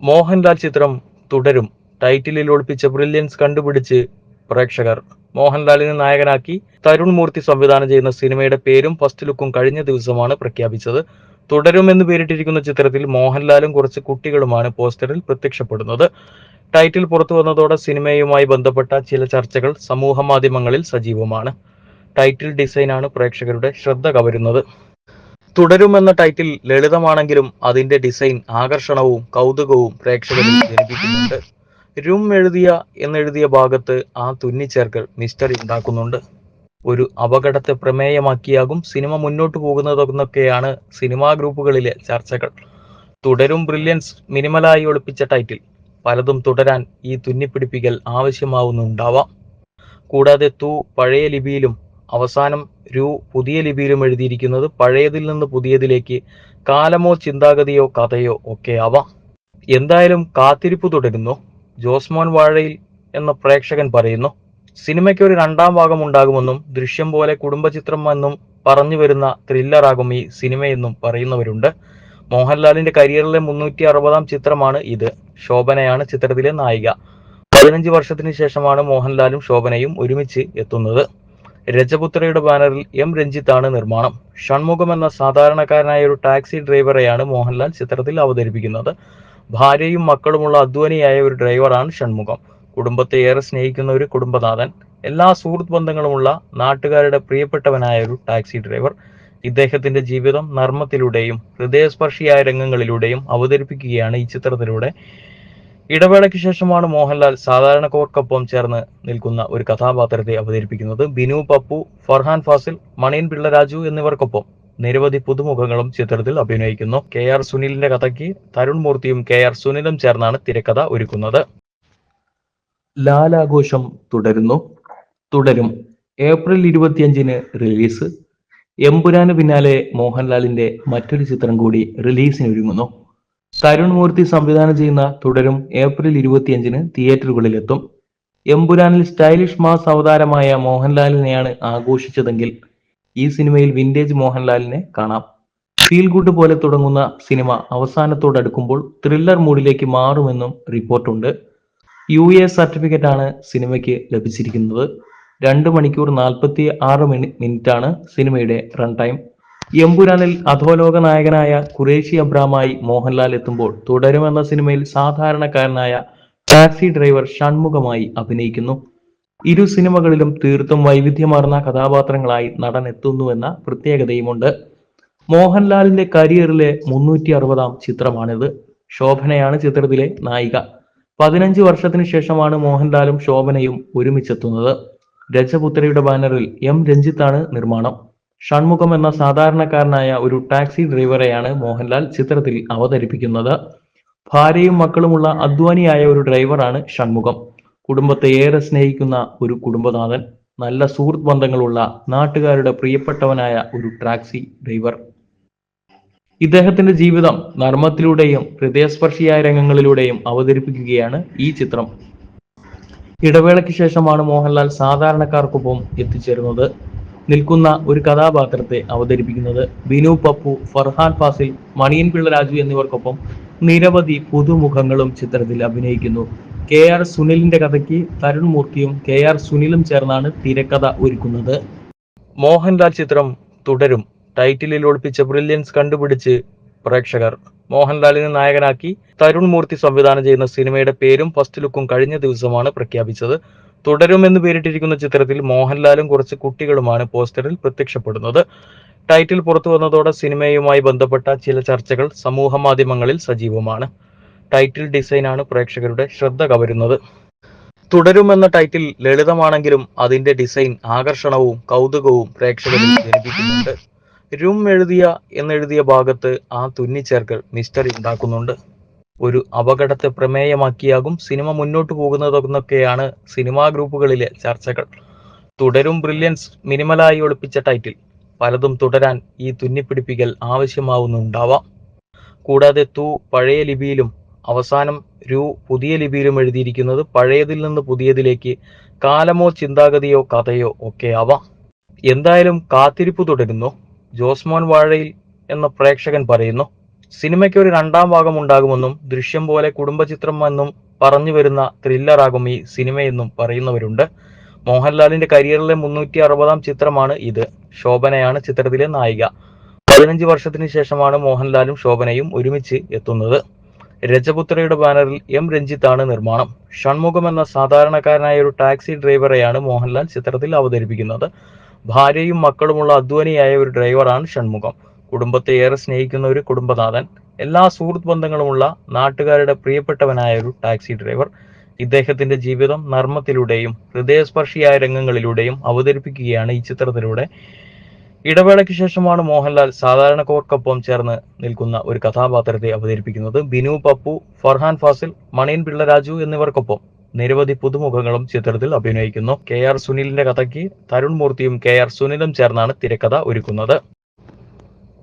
മോഹൻലാൽ ചിത്രം തുടരും. ടൈറ്റിലിൽ ഒളിപ്പിച്ച ബ്രില്യൻസ് കണ്ടുപിടിച്ച് പ്രേക്ഷകർ. മോഹൻലാലിനെ നായകനാക്കി തരുൺ മൂർത്തി സംവിധാനം ചെയ്യുന്ന സിനിമയുടെ പേരും ഫസ്റ്റ് ലുക്കും കഴിഞ്ഞ ദിവസമാണ് പ്രഖ്യാപിച്ചത്. തുടരും എന്ന് പേരിട്ടിരിക്കുന്ന ചിത്രത്തിൽ മോഹൻലാലും കുറച്ച് കുട്ടികളുമാണ് പോസ്റ്ററിൽ പ്രത്യക്ഷപ്പെടുന്നത്. ടൈറ്റിൽ പുറത്തു വന്നതോടെ സിനിമയുമായി ബന്ധപ്പെട്ട ചില ചർച്ചകൾ സമൂഹ മാധ്യമങ്ങളിൽ സജീവമാണ്. ടൈറ്റിൽ ഡിസൈനാണ് പ്രേക്ഷകരുടെ ശ്രദ്ധ കവരുന്നത്. തുടരുമെന്ന ടൈറ്റിൽ ലളിതമാണെങ്കിലും അതിന്റെ ഡിസൈൻ ആകർഷണവും കൗതുകവും പ്രേക്ഷകരിൽ ജനിപ്പിക്കുന്നുണ്ട്. രും എന്നെഴുതിയ ഭാഗത്ത് ആ തുന്നിച്ചേർക്കൽ മിസ്റ്ററി ഉണ്ടാക്കുന്നുണ്ട്. ഒരു അപകടത്തെ പ്രമേയമാക്കിയാകും സിനിമ മുന്നോട്ടു പോകുന്നതെന്നൊക്കെയാണ് സിനിമാ ഗ്രൂപ്പുകളിലെ ചർച്ചകൾ. തുടരും ബ്രില്യൻസ് മിനിമലായി ഒളിപ്പിച്ച ടൈറ്റിൽ. പലതും തുടരാൻ ഈ തുന്നിപ്പിടിപ്പിക്കൽ ആവശ്യമാവുന്നുണ്ടാവാം. കൂടാതെ പഴയ ലിപിയിലും അവസാനം പുതിയ ലിപിയിലും എഴുതിയിരിക്കുന്നത് പഴയതിൽ നിന്ന് പുതിയതിലേക്ക് കാലമോ ചിന്താഗതിയോ കഥയോ ഒക്കെ ആവാം. എന്തായാലും കാത്തിരിപ്പ് തുടരുന്നു. ജോസ്മോൻ വാഴയിൽ എന്ന പ്രേക്ഷകൻ പറയുന്നു. സിനിമയ്ക്ക് ഒരു രണ്ടാം ഭാഗം ഉണ്ടാകുമെന്നും ദൃശ്യം പോലെ കുടുംബചിത്രം എന്നും പറഞ്ഞു വരുന്ന ത്രില്ലറാകും ഈ സിനിമയെന്നും പറയുന്നവരുണ്ട്. മോഹൻലാലിന്റെ കരിയറിലെ 360-ാം ചിത്രമാണ് ഇത്. ശോഭനയാണ് ചിത്രത്തിലെ നായിക. 15 വർഷത്തിന് ശേഷമാണ് മോഹൻലാലും ശോഭനയും ഒരുമിച്ച് എത്തുന്നത്. രജപുത്രയുടെ ബാനറിൽ എം രഞ്ജിത്താണ് നിർമ്മാണം. ഷൺമുഖം എന്ന സാധാരണക്കാരനായ ഒരു ടാക്സി ഡ്രൈവറെയാണ് മോഹൻലാൽ ചിത്രത്തിൽ അവതരിപ്പിക്കുന്നത്. ഭാര്യയും മക്കളുമുള്ള അധ്വാനിയായ ഒരു ഡ്രൈവറാണ് ഷൺമുഖം. കുടുംബത്തെ ഏറെ സ്നേഹിക്കുന്ന ഒരു കുടുംബനാഥൻ. എല്ലാ സുഹൃത്ത് ബന്ധങ്ങളുമുള്ള നാട്ടുകാരുടെ പ്രിയപ്പെട്ടവനായ ഒരു ടാക്സി ഡ്രൈവർ. ഇദ്ദേഹത്തിന്റെ ജീവിതം നർമ്മത്തിലൂടെയും ഹൃദയസ്പർശിയായ രംഗങ്ങളിലൂടെയും അവതരിപ്പിക്കുകയാണ് ഈ ചിത്രത്തിലൂടെ. ഇടവേളയ്ക്ക് ശേഷമാണ് മോഹൻലാൽ സാധാരണക്കാർക്കൊപ്പം ചേർന്ന് നിൽക്കുന്ന ഒരു കഥാപാത്രത്തെ അവതരിപ്പിക്കുന്നത്. ബിനു പപ്പു, ഫർഹാൻ ഫാസിൽ, മണിയൻ പിള്ള രാജു എന്നിവർക്കൊപ്പം നിരവധി പുതുമുഖങ്ങളും ചിത്രത്തിൽ അഭിനയിക്കുന്നു. KR സുനിലിന്റെ കഥയ്ക്ക് തരുൺ മൂർത്തിയും KR സുനിലും ചേർന്നാണ് തിരക്കഥ ഒരുക്കുന്നത്. ലാലാഘോഷം തുടരും. April 25-ന് release. എമ്പുരാന് പിന്നാലെ മോഹൻലാലിന്റെ മറ്റൊരു ചിത്രം കൂടി റിലീസിനൊരുങ്ങുന്നു. തരുൺ മൂർത്തി സംവിധാനം ചെയ്യുന്ന തുടരും ഏപ്രിൽ 25-ന് തിയേറ്ററുകളിലെത്തും. എമ്പുരാനിൽ സ്റ്റൈലിഷ് മാസ് അവതാരമായ മോഹൻലാലിനെയാണ് ആഘോഷിച്ചതെങ്കിൽ ഈ സിനിമയിൽ വിന്റേജ് മോഹൻലാലിനെ കാണാം. ഫീൽ ഗുഡ് പോലെ തുടങ്ങുന്ന സിനിമ അവസാനത്തോടടുക്കുമ്പോൾ ത്രില്ലർ മൂഡിലേക്ക് മാറുമെന്നും റിപ്പോർട്ടുണ്ട്. UA സർട്ടിഫിക്കറ്റ് ആണ് സിനിമയ്ക്ക് ലഭിച്ചിരിക്കുന്നത്. 2 മണിക്കൂർ 46 മിനിറ്റാണ് സിനിമയുടെ റൺ ടൈം. എമ്പുരാനിൽ അധോലോക നായകനായ ഖുറേഷി അബ്രാമായി മോഹൻലാൽ എത്തുമ്പോൾ തുടരുമെന്ന സിനിമയിൽ സാധാരണക്കാരനായ ടാക്സി ഡ്രൈവർ ഷൺമുഖമായി അഭിനയിക്കുന്നു. ഇരു സിനിമകളിലും തീർത്തും വൈവിധ്യമാർന്ന കഥാപാത്രങ്ങളായി നടൻ എത്തുന്നുവെന്ന പ്രത്യേകതയുമുണ്ട്. മോഹൻലാലിന്റെ കരിയറിലെ 360-ാം ചിത്രമാണിത്. ശോഭനയാണ് ചിത്രത്തിലെ നായിക. 15 വർഷത്തിന് ശേഷമാണ് മോഹൻലാലും ശോഭനയും ഒരുമിച്ചെത്തുന്നത്. രജപുത്രയുടെ ബാനറിൽ എം രഞ്ജിത്താണ് നിർമ്മാണം. ഷൺമുഖം എന്ന സാധാരണക്കാരനായ ഒരു ടാക്സി ഡ്രൈവറെയാണ് മോഹൻലാൽ ചിത്രത്തിൽ അവതരിപ്പിക്കുന്നത്. ഭാര്യയും മക്കളുമുള്ള അധ്വാനിയായ ഒരു ഡ്രൈവറാണ് ഷൺമുഖം. കുടുംബത്തെ ഏറെ സ്നേഹിക്കുന്ന ഒരു കുടുംബനാഥൻ. നല്ല സുഹൃത്ത് ബന്ധങ്ങളുള്ള നാട്ടുകാരുടെ പ്രിയപ്പെട്ടവനായ ഒരു ടാക്സി ഡ്രൈവർ. ഇദ്ദേഹത്തിന്റെ ജീവിതം നർമ്മത്തിലൂടെയും ഹൃദയസ്പർശിയായ രംഗങ്ങളിലൂടെയും അവതരിപ്പിക്കുകയാണ് ഈ ചിത്രം. ഇടവേളയ്ക്ക് ശേഷമാണ് മോഹൻലാൽ സാധാരണക്കാർക്കൊപ്പം എത്തിച്ചേരുന്നത്. നിൽക്കുന്ന ഒരു കഥാപാത്രത്തെ അവതരിപ്പിക്കുന്നത്. ബിനു പപ്പു, ഫർഹാൻ ഫാസിൽ, മണിയൻ പിള്ള രാജു എന്നിവർക്കൊപ്പം നിരവധി പുതുമുഖങ്ങളും ചിത്രത്തിൽ അഭിനയിക്കുന്നു. KR സുനിലിന്റെ കഥയ്ക്ക് തരുൺ മൂർത്തിയും KR സുനിലും ചേർന്നാണ് തിരക്കഥ ഒരുക്കുന്നത്. മോഹൻലാൽ ചിത്രം തുടരും. ടൈറ്റിലിൽ ഒളിപ്പിച്ച ബ്രില്യൻസ് കണ്ടുപിടിച്ച് പ്രേക്ഷകർ. മോഹൻലാലിനെ നായകനാക്കി തരുൺ മൂർത്തി സംവിധാനം ചെയ്യുന്ന സിനിമയുടെ പേരും ഫസ്റ്റ് ലുക്കും കഴിഞ്ഞ ദിവസമാണ് പ്രഖ്യാപിച്ചത്. തുടരും എന്ന് പേരിട്ടിരിക്കുന്ന ചിത്രത്തിൽ മോഹൻലാലും കുറച്ച് കുട്ടികളുമാണ് പോസ്റ്ററിൽ പ്രത്യക്ഷപ്പെടുന്നത്. ടൈറ്റിൽ പുറത്തു വന്നതോടെ സിനിമയുമായി ബന്ധപ്പെട്ട ചില ചർച്ചകൾ സമൂഹ മാധ്യമങ്ങളിൽ സജീവമാണ്. ടൈറ്റിൽ ഡിസൈനാണ് പ്രേക്ഷകരുടെ ശ്രദ്ധ കവരുന്നത്. തുടരും എന്ന ടൈറ്റിൽ ലളിതമാണെങ്കിലും അതിന്റെ ഡിസൈൻ ആകർഷണവും കൗതുകവും പ്രേക്ഷകരിൽ ജനിപ്പിക്കുന്നുണ്ട്. രും എന്നെഴുതിയ ഭാഗത്ത് ആ തുന്നിച്ചേർക്കൽ മിസ്റ്ററി ഉണ്ടാക്കുന്നുണ്ട്. ഒരു അപകടത്തെ പ്രമേയമാക്കിയാകും സിനിമ മുന്നോട്ടു പോകുന്നതെന്നൊക്കെയാണ് സിനിമാ ഗ്രൂപ്പുകളിലെ ചർച്ചകൾ. തുടരും ബ്രില്യൻസ് മിനിമലായി ഒളിപ്പിച്ച ടൈറ്റിൽ. പലതും തുടരാൻ ഈ തുന്നിപ്പിടിപ്പിക്കൽ ആവശ്യമാവുന്നുണ്ടാവാം. കൂടാതെ പഴയ ലിപിയിലും അവസാനം പുതിയ ലിപിയിലും എഴുതിയിരിക്കുന്നത് പഴയതിൽ നിന്ന് പുതിയതിലേക്ക് കാലമോ ചിന്താഗതിയോ കഥയോ ഒക്കെ ആവാം. എന്തായാലും കാത്തിരിപ്പ് തുടരുന്നു. ജോസ്മോൻ വാഴയിൽ എന്ന പ്രേക്ഷകൻ പറയുന്നു. സിനിമയ്ക്ക് ഒരു രണ്ടാം ഭാഗം ഉണ്ടാകുമെന്നും ദൃശ്യം പോലെ കുടുംബചിത്രം എന്നും പറഞ്ഞു വരുന്ന ത്രില്ലറാകും ഈ സിനിമയെന്നും പറയുന്നവരുണ്ട്. മോഹൻലാലിന്റെ കരിയറിലെ 360-ാം ചിത്രമാണ് ഇത്. ശോഭനയാണ് ചിത്രത്തിലെ നായിക. 15 വർഷത്തിന് ശേഷമാണ് മോഹൻലാലും ശോഭനയും ഒരുമിച്ച് എത്തുന്നത്. രജപുത്രയുടെ ബാനറിൽ എം രഞ്ജിത്താണ് നിർമ്മാണം. ഷൺമുഖം എന്ന സാധാരണക്കാരനായ ഒരു ടാക്സി ഡ്രൈവറെയാണ് മോഹൻലാൽ ചിത്രത്തിൽ അവതരിപ്പിക്കുന്നത്. ഭാര്യയും മക്കളുമുള്ള അധ്വാനിയായ ഒരു ഡ്രൈവറാണ് ഷൺമുഖം. കുടുംബത്തെ ഏറെ സ്നേഹിക്കുന്ന ഒരു കുടുംബനാഥൻ, എല്ലാ സുഹൃത്ത് ബന്ധങ്ങളുമുള്ള നാട്ടുകാരുടെ പ്രിയപ്പെട്ടവനായ ഒരു ടാക്സി ഡ്രൈവർ. ഇദ്ദേഹത്തിന്റെ ജീവിതം നർമ്മത്തിലൂടെയും ഹൃദയസ്പർശിയായ രംഗങ്ങളിലൂടെയും അവതരിപ്പിക്കുകയാണ് ഈ ചിത്രത്തിലൂടെ. ഇടവേളയ്ക്ക് ശേഷമാണ് മോഹൻലാൽ സാധാരണക്കാർക്കൊപ്പം ചേർന്ന് നിൽക്കുന്ന ഒരു കഥാപാത്രത്തെ അവതരിപ്പിക്കുന്നത്. ബിനു പപ്പു, ഫർഹാൻ ഫാസിൽ, മണിയൻ പിള്ള രാജു എന്നിവർക്കൊപ്പം നിരവധി പുതുമുഖങ്ങളും ചിത്രത്തിൽ അഭിനയിക്കുന്നു. KR സുനിലിന്റെ കഥയ്ക്ക് തരുൺ മൂർത്തിയും KR സുനിലും ചേർന്നാണ് തിരക്കഥ ഒരുക്കുന്നത്.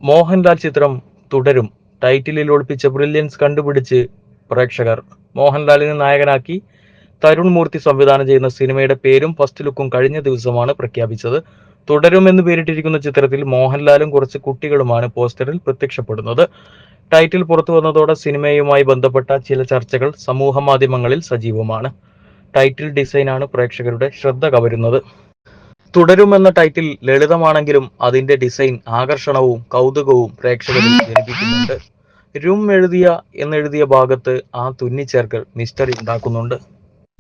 മോഹൻലാൽ ചിത്രം തുടരും. ടൈറ്റിലിൽ ഒളിപ്പിച്ച ബ്രില്യൻസ് കണ്ടുപിടിച്ച് പ്രേക്ഷകർ. മോഹൻലാലിനെ നായകനാക്കി തരുൺ മൂർത്തി സംവിധാനം ചെയ്യുന്ന സിനിമയുടെ പേരും ഫസ്റ്റ് ലുക്കും കഴിഞ്ഞ ദിവസമാണ് പ്രഖ്യാപിച്ചത്. തുടരും എന്ന് പേരിട്ടിരിക്കുന്ന ചിത്രത്തിൽ മോഹൻലാലും കുറച്ച് കുട്ടികളുമാണ് പോസ്റ്ററിൽ പ്രത്യക്ഷപ്പെടുന്നത്. ടൈറ്റിൽ പുറത്തു വന്നതോടെ സിനിമയുമായി ബന്ധപ്പെട്ട ചില ചർച്ചകൾ സമൂഹ മാധ്യമങ്ങളിൽ സജീവമാണ്. ടൈറ്റിൽ ഡിസൈനാണ് പ്രേക്ഷകരുടെ ശ്രദ്ധ കവരുന്നത്. തുടരും എന്ന ടൈറ്റിൽ ലളിതമാണെങ്കിലും അതിന്റെ ഡിസൈൻ ആകർഷണവും കൗതുകവും പ്രേക്ഷകരിൽ ജനിപ്പിക്കുന്നുണ്ട്. രും എന്നെഴുതിയ ഭാഗത്ത് ആ തുന്നിച്ചേർക്കൽ മിസ്റ്ററി ഉണ്ടാക്കുന്നുണ്ട്.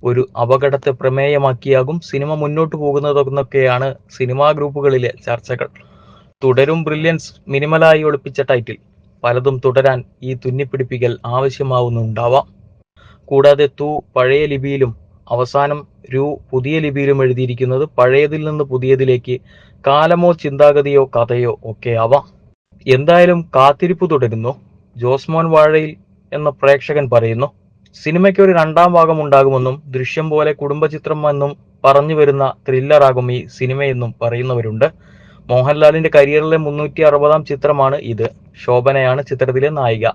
ഒരു അപകടത്തെ പ്രമേയമാക്കിയാകും സിനിമ മുന്നോട്ടു പോകുന്നതെന്നൊക്കെയാണ് സിനിമാ ഗ്രൂപ്പുകളിലെ ചർച്ചകൾ. തുടരും ബ്രില്യൻസ് മിനിമലായി ഒളിപ്പിച്ച ടൈറ്റിൽ. പലതും തുടരാൻ ഈ തുന്നിപ്പിടിപ്പിക്കൽ ആവശ്യമാവുന്നുണ്ടാവാം. കൂടാതെ പഴയ ലിപിയിലും അവസാനം പുതിയ ലിപിയിലും എഴുതിയിരിക്കുന്നത് പഴയതിൽ നിന്ന് പുതിയതിലേക്ക് കാലമോ ചിന്താഗതിയോ കഥയോ ഒക്കെ ആവാം. എന്തായാലും കാത്തിരിപ്പ് തുടരുന്നു. ജോസ്മോൻ വാഴയിൽ എന്ന പ്രേക്ഷകൻ പറയുന്നു. സിനിമയ്ക്ക് ഒരു രണ്ടാം ഭാഗം ഉണ്ടാകുമെന്നും ദൃശ്യം പോലെ കുടുംബചിത്രം എന്നും പറഞ്ഞു വരുന്ന ത്രില്ലറാകും ഈ സിനിമയെന്നും പറയുന്നവരുണ്ട്. മോഹൻലാലിന്റെ കരിയറിലെ 360-ാം ചിത്രമാണ് ഇത്. ശോഭനയാണ് ചിത്രത്തിലെ നായിക.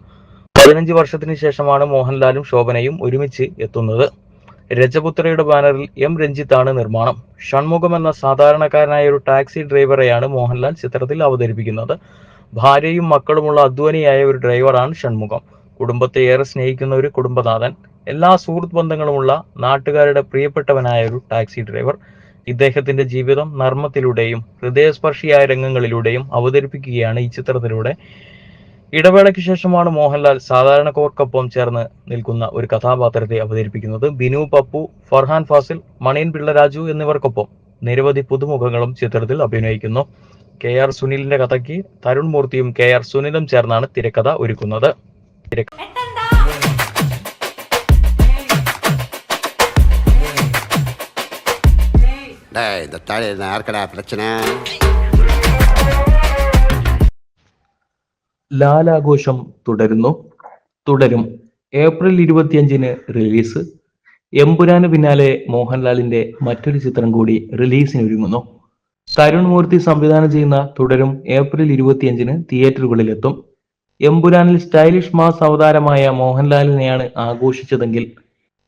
15 വർഷത്തിന് ശേഷമാണ് മോഹൻലാലും ശോഭനയും ഒരുമിച്ച് എത്തുന്നത്. രജപുത്രയുടെ ബാനറിൽ എം രഞ്ജിത്താണ് നിർമ്മാണം. ഷൺമുഖം എന്ന സാധാരണക്കാരനായ ഒരു ടാക്സി ഡ്രൈവറെയാണ് മോഹൻലാൽ ചിത്രത്തിൽ അവതരിപ്പിക്കുന്നത്. ഭാര്യയും മക്കളുമുള്ള അധ്വാനിയായ ഒരു ഡ്രൈവറാണ് ഷൺമുഖം. കുടുംബത്തെ ഏറെ സ്നേഹിക്കുന്ന ഒരു കുടുംബനാഥൻ, എല്ലാ സുഹൃത്ത് ബന്ധങ്ങളുമുള്ള നാട്ടുകാരുടെ പ്രിയപ്പെട്ടവനായ ഒരു ടാക്സി ഡ്രൈവർ. ഇദ്ദേഹത്തിന്റെ ജീവിതം നർമ്മത്തിലൂടെയും ഹൃദയസ്പർശിയായ രംഗങ്ങളിലൂടെയും അവതരിപ്പിക്കുകയാണ് ഈ ചിത്രത്തിലൂടെ. ഇടവേളയ്ക്ക് ശേഷമാണ് മോഹൻലാൽ സാധാരണക്കാർക്കൊപ്പം ചേർന്ന് നിൽക്കുന്ന ഒരു കഥാപാത്രത്തെ അവതരിപ്പിക്കുന്നത്. ബിനു പപ്പു, ഫർഹാൻ ഫാസിൽ, മണിയൻ പിള്ള രാജു എന്നിവർക്കൊപ്പം നിരവധി പുതുമുഖങ്ങളും ചിത്രത്തിൽ അഭിനയിക്കുന്നു. KR സുനിലിന്റെ കഥയ്ക്ക് തരുൺ മൂർത്തിയും KR സുനിലും ചേർന്നാണ് തിരക്കഥ ഒരുക്കുന്നത്. ലാലാഘോഷം തുടരും. April 25-ന് release. എമ്പുരാന് പിന്നാലെ മോഹൻലാലിന്റെ മറ്റൊരു ചിത്രം കൂടി റിലീസിന് ഒരുങ്ങുന്നു. തരുൺ മൂർത്തി സംവിധാനം ചെയ്യുന്ന തുടരും ഏപ്രിൽ 25-ന് തിയേറ്ററുകളിലെത്തും. എമ്പുരാനിൽ സ്റ്റൈലിഷ് മാസ് അവതാരമായ മോഹൻലാലിനെയാണ് ആഘോഷിച്ചതെങ്കിൽ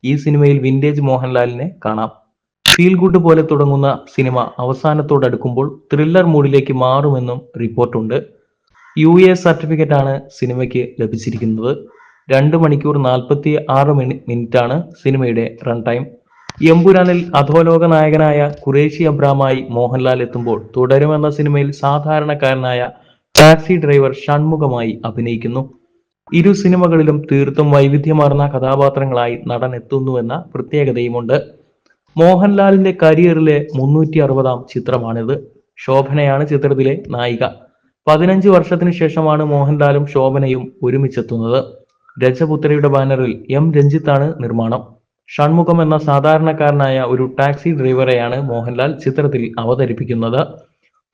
ഈ സിനിമയിൽ വിന്റേജ് മോഹൻലാലിനെ കാണാം. ഫീൽ ഗുഡ് പോലെ തുടങ്ങുന്ന സിനിമ അവസാനത്തോടടുക്കുമ്പോൾ ത്രില്ലർ മൂഡിലേക്ക് മാറുമെന്നും റിപ്പോർട്ടുണ്ട്. UA സർട്ടിഫിക്കറ്റ് ആണ് സിനിമയ്ക്ക് ലഭിച്ചിരിക്കുന്നത്. 2 മണിക്കൂർ 46 മിനിറ്റാണ് സിനിമയുടെ റൺ ടൈം. എമ്പുരാനിൽ അധോലോക നായകനായ ഖുറേഷി അബ്രാമായി മോഹൻലാൽ എത്തുമ്പോൾ തുടരുമെന്ന സിനിമയിൽ സാധാരണക്കാരനായ ടാക്സി ഡ്രൈവർ ഷൺമുഖമായി അഭിനയിക്കുന്നു. ഇരു സിനിമകളിലും തീർത്തും വൈവിധ്യമാർന്ന കഥാപാത്രങ്ങളായി നടൻ എത്തുന്നുവെന്ന പ്രത്യേകതയുമുണ്ട്. മോഹൻലാലിന്റെ കരിയറിലെ 360-ാം ചിത്രമാണിത്. ശോഭനയാണ് ചിത്രത്തിലെ നായിക. 15 വർഷത്തിന് ശേഷമാണ് മോഹൻലാലും ശോഭനയും ഒരുമിച്ചെത്തുന്നത്. രജപുത്രയുടെ ബാനറിൽ എം രഞ്ജിത്താണ് നിർമ്മാണം. ഷൺമുഖം എന്ന സാധാരണക്കാരനായ ഒരു ടാക്സി ഡ്രൈവറെയാണ് മോഹൻലാൽ ചിത്രത്തിൽ അവതരിപ്പിക്കുന്നത്.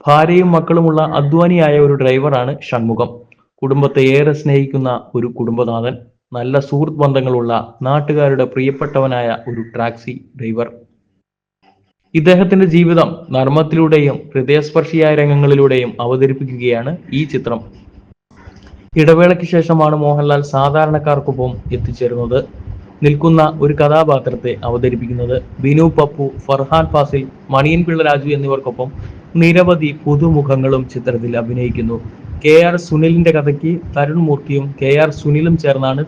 ഭാര്യയും മക്കളുമുള്ള അധ്വാനിയായ ഒരു ഡ്രൈവറാണ് ഷൺമുഖം. കുടുംബത്തെ ഏറെ സ്നേഹിക്കുന്ന ഒരു കുടുംബനാഥൻ, നല്ല സുഹൃത്ത് ബന്ധങ്ങളുള്ള നാട്ടുകാരുടെ പ്രിയപ്പെട്ടവനായ ഒരു ടാക്സി ഡ്രൈവർ. ഇദ്ദേഹത്തിന്റെ ജീവിതം നർമ്മത്തിലൂടെയും ഹൃദയസ്പർശിയായ രംഗങ്ങളിലൂടെയും അവതരിപ്പിക്കുകയാണ് ഈ ചിത്രം. ഇടവേളയ്ക്ക് ശേഷമാണ് മോഹൻലാൽ സാധാരണക്കാർക്കൊപ്പം എത്തിച്ചേരുന്നത്. നിൽക്കുന്ന ഒരു കഥാപാത്രത്തെ അവതരിപ്പിക്കുന്നത്. ബിനു പപ്പു, ഫർഹാൻ ഫാസിൽ, മണിയൻ പിള്ള രാജു എന്നിവർക്കൊപ്പം നിരവധി പുതുമുഖങ്ങളും ചിത്രത്തിൽ അഭിനയിക്കുന്നു. കെ ആർ സുനിലിന്റെ കഥയ്ക്ക് തരുൺ മൂർത്തിയും കെ ആർ സുനിലും ചേർന്നാണ്